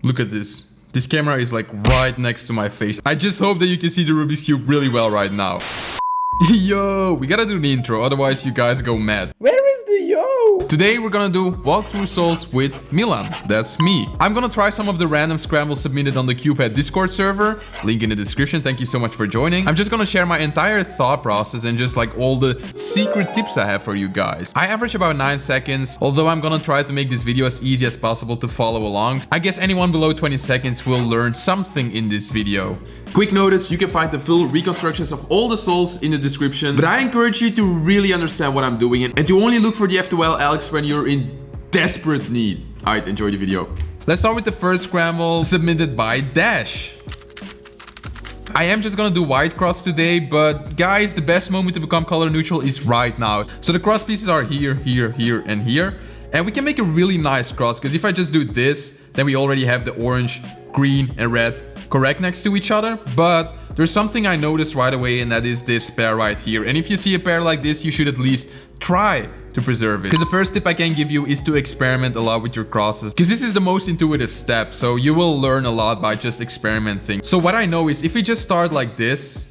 Look at this. This camera is like right next to my face. I just hope that you can see the Rubik's Cube really well right now. Yo, we gotta do the intro, otherwise you guys go mad. Where is the yo? Today we're gonna do walkthrough solves with Milan. That's me. I'm gonna try some of the random scrambles submitted on the CubeHead Discord server. Link in the description. Thank you so much for joining. I'm just gonna share my entire thought process and just like all the secret tips I have for you guys. I average about 9 seconds, although I'm gonna try to make this video as easy as possible to follow along. I guess anyone below 20 seconds will learn something in this video. Quick notice, you can find the full reconstructions of all the solves in the description, but I encourage you to really understand what I'm doing and to only look for the F2L Alex when you're in desperate need. Alright, enjoy the video. Let's start with the first scramble submitted by Dash. I am just gonna do white cross today, but guys, the best moment to become color neutral is right now. So the cross pieces are here, here, here, and here. And we can make a really nice cross, because if I just do this, then we already have the orange, green, and red correct next to each other. But there's something I noticed right away, and that is this pair right here. And if you see a pair like this, you should at least try to preserve it. Because the first tip I can give you is to experiment a lot with your crosses, because this is the most intuitive step. So you will learn a lot by just experimenting. So what I know is if we just start like this,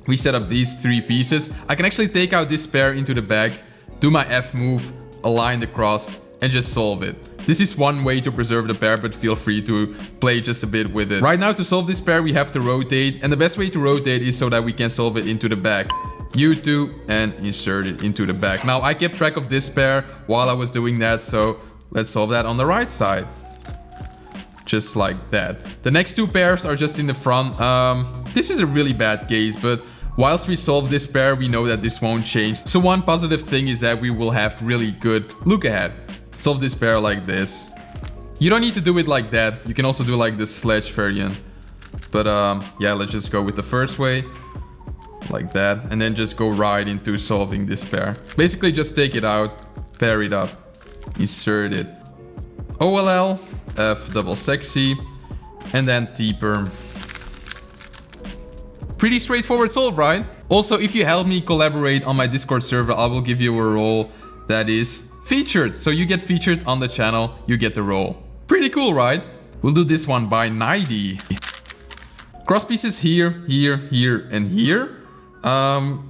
we set up these 3 pieces, I can actually take out this pair into the bag, do my F move, align the cross, and just solve it. This is one way to preserve the pair, but feel free to play just a bit with it. Right now, to solve this pair, we have to rotate, and the best way to rotate is so that we can solve it into the back. U2 and insert it into the back. Now, I kept track of this pair while I was doing that, so let's solve that on the right side. Just like that. The next 2 pairs are just in the front. This is a really bad case, but whilst we solve this pair, we know that this won't change. So one positive thing is that we will have really good look ahead. Solve this pair like this. You don't need to do it like that. You can also do like the sledge variant. But yeah, let's just go with the first way. Like that. And then just go right into solving this pair. Basically just take it out, pair it up, insert it. OLL, F double sexy, and then T perm. Pretty straightforward solve, right? Also, if you help me collaborate on my Discord server, I will give you a role that is featured. So you get featured on the channel, you get the role. Pretty cool, right? We'll do this one by 90. Cross pieces here, here, here, and here.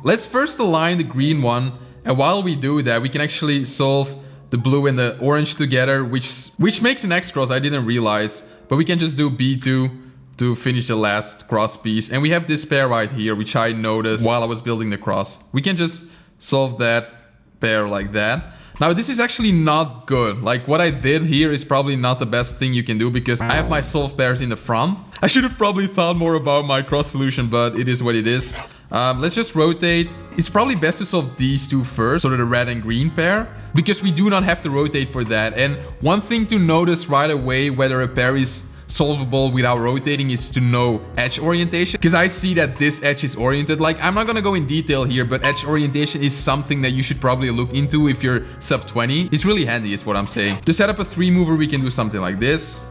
Let's first align the green one. And while we do that, we can actually solve the blue and the orange together, which makes an X cross. I didn't realize, but we can just do B2 to finish the last cross piece. And we have this pair right here, which I noticed while I was building the cross. We can just solve that pair like that. Now, this is actually not good. Like, what I did here is probably not the best thing you can do, because I have my solved pairs in the front. I should have probably thought more about my cross solution, but it is what it is. Let's just rotate. It's probably best to solve these 2 first, so the red and green pair, because we do not have to rotate for that. And one thing to notice right away whether a pair is solvable without rotating is to know edge orientation, because I see that this edge is oriented. Like, I'm not gonna go in detail here, but edge orientation is something that you should probably look into if you're sub 20. It's really handy is what I'm saying. To set up a 3 mover, we can do something like this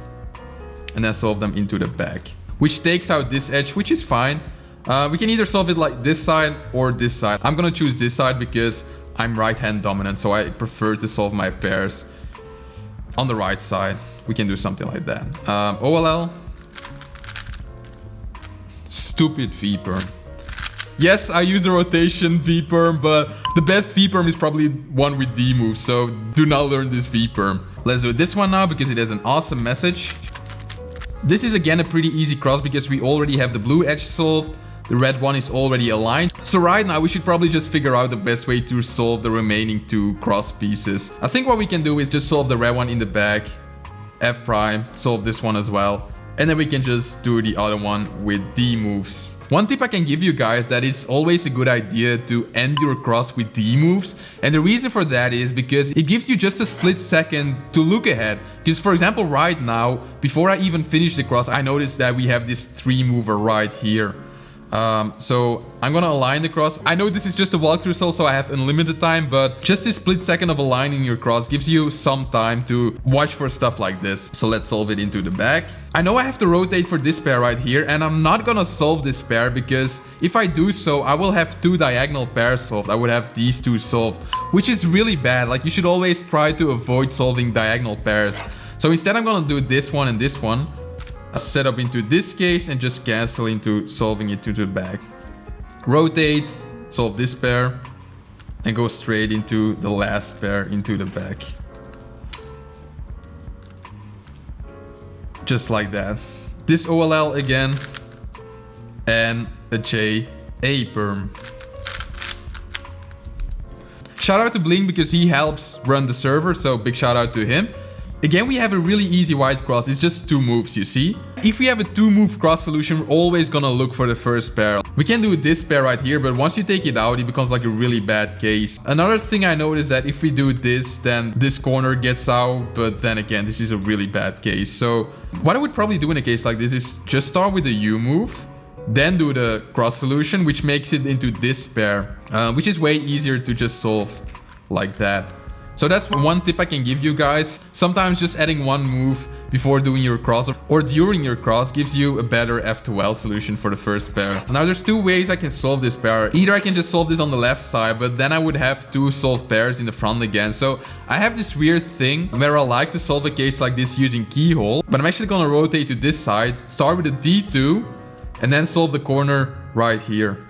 and then solve them into the back, which takes out this edge, which is fine. We can either solve it like this side or this side. I'm gonna choose this side because I'm right hand dominant, so I prefer to solve my pairs on the right side. We can do something like that. OLL. Stupid V-perm. Yes, I use a rotation V-perm, but the best V-perm is probably one with D moves, so do not learn this V-perm. Let's do this one now because it has an awesome message. This is again a pretty easy cross because we already have the blue edge solved. The red one is already aligned. So right now we should probably just figure out the best way to solve the remaining 2 cross pieces. I think what we can do is just solve the red one in the back. F prime, solve this one as well, and then we can just do the other one with D moves. One tip I can give you guys that it's always a good idea to end your cross with D moves, and the reason for that is because it gives you just a split second to look ahead. Because for example right now, before I even finish the cross, I noticed that we have this 3 mover right here. So I'm gonna align the cross. I know this is just a walkthrough solve, so I have unlimited time, but just a split second of aligning your cross gives you some time to watch for stuff like this. So let's solve it into the back. I know I have to rotate for this pair right here, and I'm not gonna solve this pair because if I do so, I will have 2 diagonal pairs solved. I would have these 2 solved, which is really bad. Like, you should always try to avoid solving diagonal pairs. So instead I'm gonna do this one and this one. Set up into this case and just cancel into solving it to the back. Rotate, solve this pair, and go straight into the last pair into the back. Just like that. This OLL again, and a J, a perm. Shout out to Bling because he helps run the server, so big shout out to him. Again, we have a really easy white cross. It's just 2 moves, you see? If we have a 2-move cross solution, we're always gonna look for the first pair. We can do this pair right here, but once you take it out, it becomes like a really bad case. Another thing I noticed that if we do this, then this corner gets out, but then again, this is a really bad case. So what I would probably do in a case like this is just start with the U move, then do the cross solution, which makes it into this pair, which is way easier to just solve like that. So that's one tip I can give you guys. Sometimes just adding one move before doing your cross or during your cross gives you a better F2L solution for the first pair. Now there's 2 ways I can solve this pair. Either I can just solve this on the left side, but then I would have 2 solved pairs in the front again. So I have this weird thing where I like to solve a case like this using keyhole, but I'm actually gonna rotate to this side, start with a D2, and then solve the corner right here,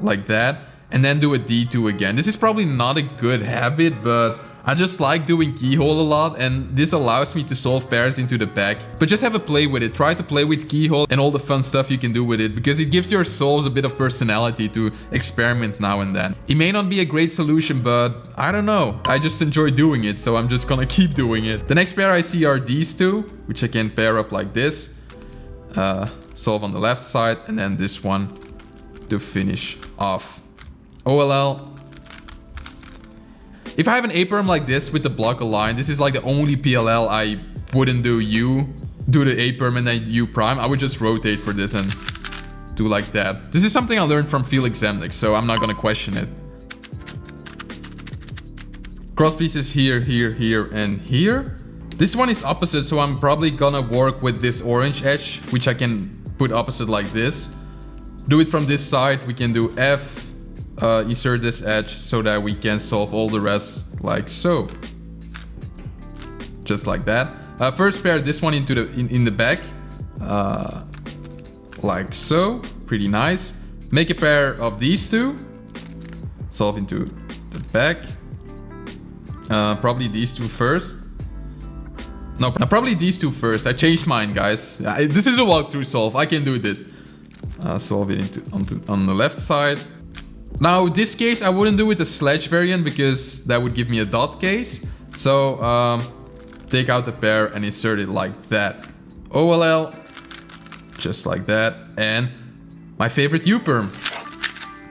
like that. And then do a D2 again. This is probably not a good habit, but I just like doing keyhole a lot, and this allows me to solve pairs into the back. But just have a play with it. Try to play with keyhole and all the fun stuff you can do with it, because it gives your solves a bit of personality to experiment now and then. It may not be a great solution, but I don't know. I just enjoy doing it, so I'm just gonna keep doing it. The next pair I see are these 2, which I can pair up like this. Solve on the left side, and then this one to finish off. OLL. If I have an A-perm like this with the block aligned, this is like the only PLL I wouldn't do U, do the A-perm and then U prime. I would just rotate for this and do like that. This is something I learned from Felix Zemnick, so I'm not gonna question it. Cross pieces here, here, here, and here. This one is opposite, so I'm probably gonna work with this orange edge, which I can put opposite like this. Do it from this side. We can do F. Insert this edge so that we can solve all the rest like so. Just like that. First pair this one into the in the back. Like so. Pretty nice. Make a pair of these 2. Solve into the back. Probably these 2 first. No, probably these 2 first. I changed mine, guys. This is a walkthrough solve. I can do this. Solve it on the left side. Now, this case, I wouldn't do with the sledge variant because that would give me a dot case. So, take out the pair and insert it like that. OLL, just like that. And my favorite U-perm,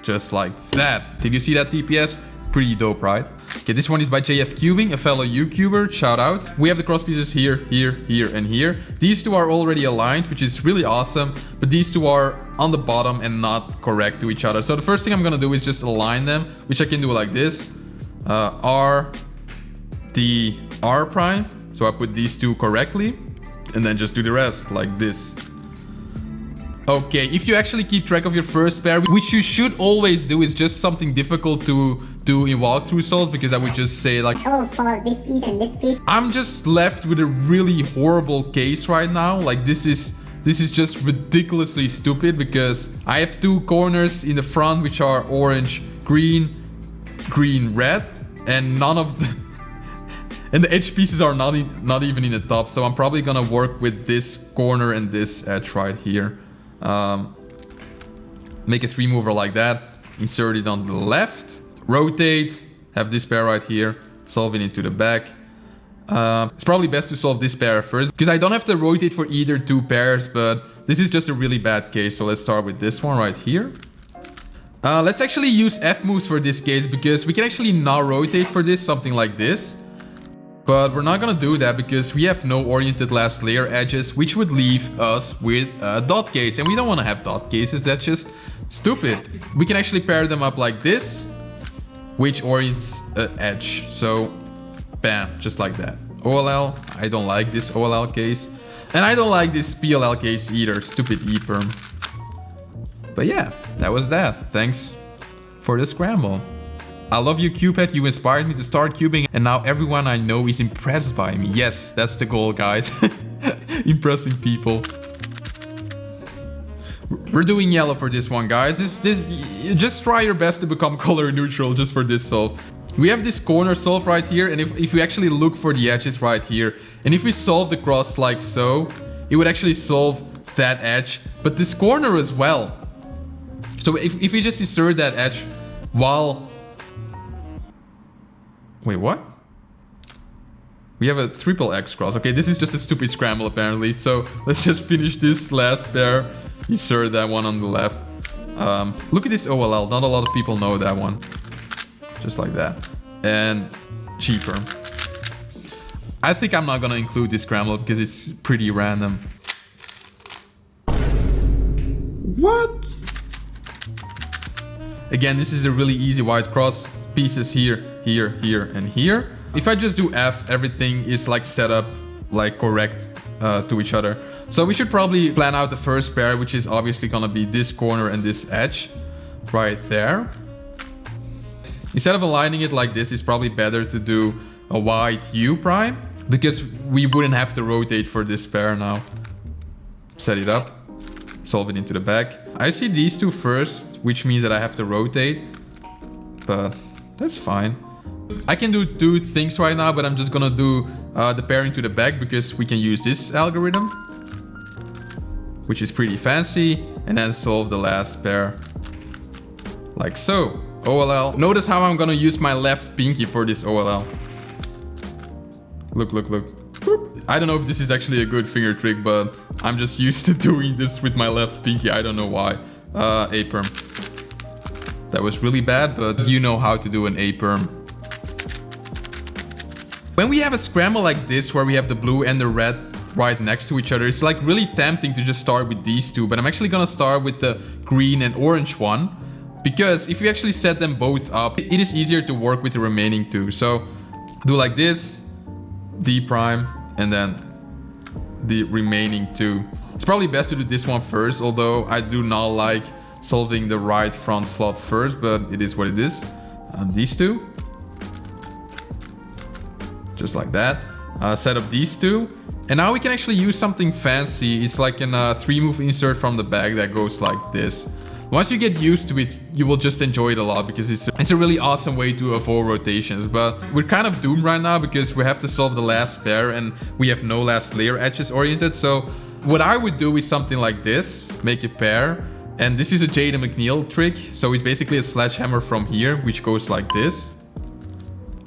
just like that. Did you see that TPS? Pretty dope, right? Okay, this one is by JF Cubing, a fellow YouTuber. Shout out. We have the cross pieces here, here, here, and here. These 2 are already aligned, which is really awesome. But these 2 are on the bottom and not correct to each other. So the first thing I'm gonna do is just align them, which I can do like this. R, D, R prime. So I put these 2 correctly. And then just do the rest like this. Okay, if you actually keep track of your first pair, which you should always do, is just something difficult to do in walkthrough solves, because I would just say like, oh, follow this piece and this piece. I'm just left with a really horrible case right now. Like this is just ridiculously stupid, because I have 2 corners in the front which are orange, green, green, red, and none of the and the edge pieces are not even in the top. So I'm probably gonna work with this corner and this edge right here. Make a 3-mover like that, insert it on the left, rotate, have this pair right here, solve it into the back. It's probably best to solve this pair first, because I don't have to rotate for either 2 pairs, but this is just a really bad case. So let's start with this one right here. Let's actually use F moves for this case, because we can actually not rotate for this, something like this. But we're not gonna do that because we have no oriented last layer edges, which would leave us with a dot case. And we don't wanna have dot cases, that's just stupid. We can actually pair them up like this, which orients an edge. So, bam, just like that. OLL, I don't like this OLL case. And I don't like this PLL case either, stupid E-perm. But yeah, that was that. Thanks for the scramble. I love you, Cupid. You inspired me to start cubing, and now everyone I know is impressed by me. Yes, that's the goal, guys. Impressing people. We're doing yellow for this one, guys. Just try your best to become color neutral just for this solve. We have this corner solve right here, and if we actually look for the edges right here, and if we solve the cross like so, it would actually solve that edge, but this corner as well. So if we just insert that edge while... Wait, what? We have a triple X cross. Okay, this is just a stupid scramble apparently. So let's just finish this last pair. Insert that one on the left. Look at this OLL. Not a lot of people know that one. Just like that. And Perm. I think I'm not gonna include this scramble because it's pretty random. What? Again, this is a really easy white cross. Pieces here, here, here, and here. If I just do F, everything is like set up like correct to each other. So we should probably plan out the first pair, which is obviously gonna be this corner and this edge right there. Instead of aligning it like this, it's probably better to do a white U prime because we wouldn't have to rotate for this pair now. Set it up, solve it into the back. I see these two first, which means that I have to rotate, but that's fine. I can do two things right now, but I'm just gonna do the pairing to the back because we can use this algorithm, which is pretty fancy, and then solve the last pair like so. OLL. Notice how I'm gonna use my left pinky for this OLL. Look, look, look. Boop. I don't know if this is actually a good finger trick, but I'm just used to doing this with my left pinky. I don't know why. A perm. That was really bad, but you know how to do an A perm. When we have a scramble like this, where we have the blue and the red right next to each other, it's like really tempting to just start with these two, but I'm actually gonna start with the green and orange one, because if you actually set them both up, it is easier to work with the remaining two. So do like this, D prime, and then the remaining two. It's probably best to do this one first, although I do not like solving the right front slot first, but it is what it is. These two. Just like that. Set up these two. And now we can actually use something fancy. It's like a 3-move insert from the back that goes like this. Once you get used to it, you will just enjoy it a lot because it's a really awesome way to avoid rotations. But we're kind of doomed right now because we have to solve the last pair and we have no last layer edges oriented. So what I would do is something like this, make a pair. And this is a Jaden McNeil trick. So it's basically a sledgehammer from here, which goes like this.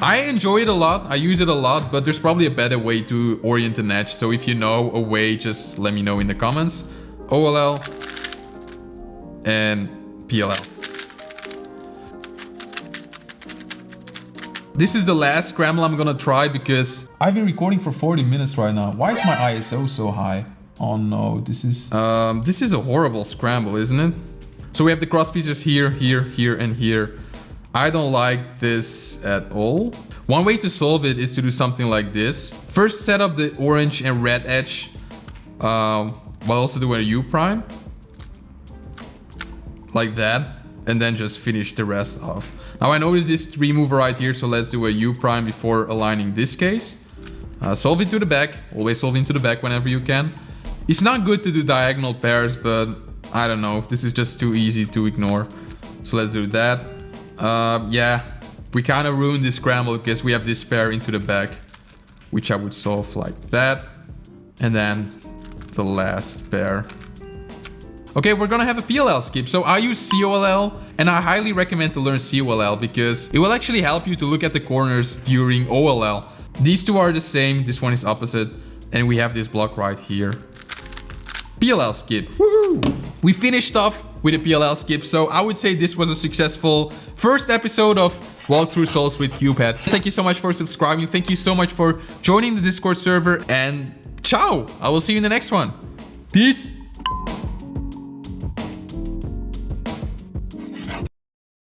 I enjoy it a lot, I use it a lot, but there's probably a better way to orient an edge. So if you know a way, just let me know in the comments. OLL and PLL. This is the last scramble I'm gonna try because I've been recording for 40 minutes right now. Why is my ISO so high? Oh no, this is a horrible scramble, isn't it? So we have the cross pieces here, here, here, and here. I don't like this at all. One way to solve it is to do something like this. First set up the orange and red edge, while also doing a U prime. Like that. And then just finish the rest off. Now I notice this 3-mover right here, so let's do a U prime before aligning this case. Solve it to the back. Always solve into the back whenever you can. It's not good to do diagonal pairs, but I don't know. This is just too easy to ignore. So let's do that. Yeah, we kind of ruined this scramble because we have this pair into the back, which I would solve like that. And then the last pair. Okay, we're gonna have a PLL skip. So I use COLL, and I highly recommend to learn COLL because it will actually help you to look at the corners during OLL. These two are the same, this one is opposite, and we have this block right here. PLL skip. Woohoo! We finished off with a PLL skip, so I would say this was a successful first episode of Walkthrough Solves with Cupid. Thank you so much for subscribing. Thank you so much for joining the Discord server, and ciao! I will see you in the next one. Peace!